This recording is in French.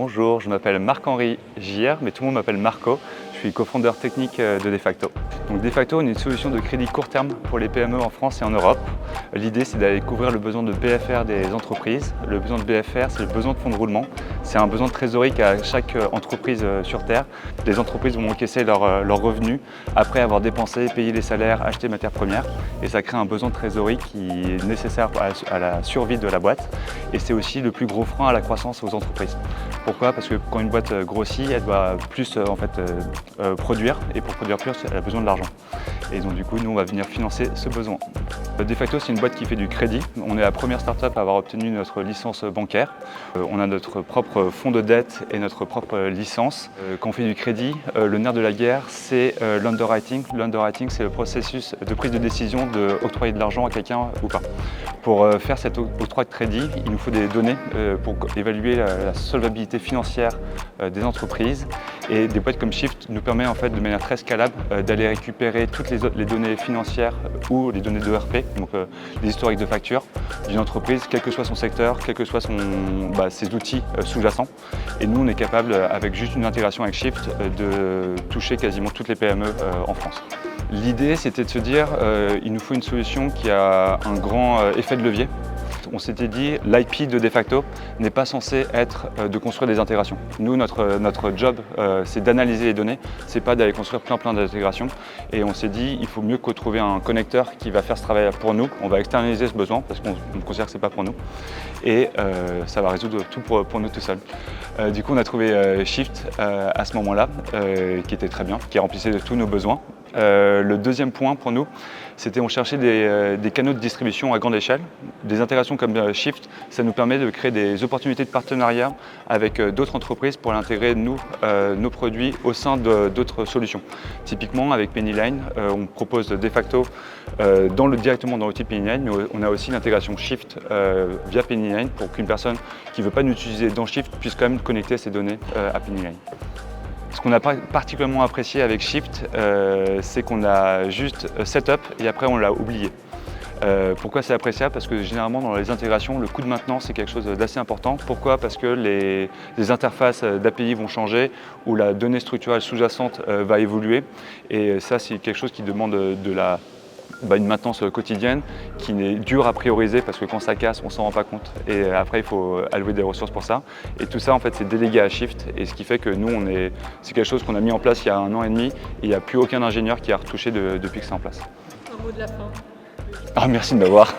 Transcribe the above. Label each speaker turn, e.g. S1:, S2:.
S1: Bonjour, je m'appelle Marc-Henri Gir, mais tout le monde m'appelle Marco. Je suis cofondeur technique de Defacto. Donc Defacto, on est une solution de crédit court terme pour les PME en France et en Europe. L'idée, c'est d'aller couvrir le besoin de BFR des entreprises. Le besoin de BFR, c'est le besoin de fonds de roulement. C'est un besoin de trésorerie qu'a chaque entreprise sur Terre. Les entreprises vont encaisser leurs revenus après avoir dépensé, payé les salaires, acheté matières premières. Et ça crée un besoin de trésorerie qui est nécessaire à la survie de la boîte. Et c'est aussi le plus gros frein à la croissance aux entreprises. Pourquoi? Parce que quand une boîte grossit, elle doit plus produire. Et pour produire plus, elle a besoin de l'argent. Et donc du coup, nous, on va venir financer ce besoin. Defacto, c'est une boîte qui fait du crédit. On est la première start-up à avoir obtenu notre licence bancaire. On a notre propre fonds de dette et notre propre licence. Quand on fait du crédit, le nerf de la guerre, c'est l'underwriting. L'underwriting, c'est le processus de prise de décision d'octroyer de l'argent à quelqu'un ou pas. Pour faire cet octroi de crédit, il nous faut des données pour évaluer la solvabilité financière des entreprises. Et des boîtes comme Shift nous permet en fait de manière très scalable d'aller récupérer toutes les données financières ou les données d'ERP, donc les historiques de factures d'une entreprise, quel que soit son secteur, quels que soient ses outils sous-jacents. Et nous, on est capable, avec juste une intégration avec Shift, de toucher quasiment toutes les PME en France. L'idée, c'était de se dire il nous faut une solution qui a un grand effet de levier. On s'était dit, l'IP de Defacto n'est pas censé être de construire des intégrations. Nous, notre job, c'est d'analyser les données, c'est pas d'aller construire plein d'intégrations. Et on s'est dit, il faut mieux que trouver un connecteur qui va faire ce travail pour nous. On va externaliser ce besoin parce qu'on considère que c'est pas pour nous. Et ça va résoudre tout pour nous tout seul. Du coup, on a trouvé Shift à ce moment-là, qui était très bien, qui remplissait tous nos besoins. Le deuxième point pour nous, c'était on cherchait des canaux de distribution à grande échelle. Des intégrations comme Shift, ça nous permet de créer des opportunités de partenariat avec d'autres entreprises pour intégrer nos produits au sein d'autres solutions. Typiquement avec Pennyline, on propose Defacto directement dans l'outil Pennyline, mais on a aussi l'intégration Shift via Pennyline pour qu'une personne qui ne veut pas nous utiliser dans Shift puisse quand même connecter ses données à Pennyline. Ce qu'on a particulièrement apprécié avec Shift, c'est qu'on a juste setup et après on l'a oublié. Pourquoi c'est appréciable? Parce que généralement dans les intégrations, le coût de maintenance c'est quelque chose d'assez important. Pourquoi? Parce que les interfaces d'API vont changer ou la donnée structurelle sous-jacente va évoluer. Et ça c'est quelque chose qui demande une maintenance quotidienne qui est dure à prioriser parce que quand ça casse, on s'en rend pas compte et après il faut allouer des ressources pour ça. Et tout ça en fait c'est délégué à Shift et ce qui fait que nous c'est quelque chose qu'on a mis en place il y a 1 an et demi et il n'y a plus aucun ingénieur qui a retouché depuis que c'est en place.
S2: Un mot de la fin.
S1: Ah, merci de m'avoir.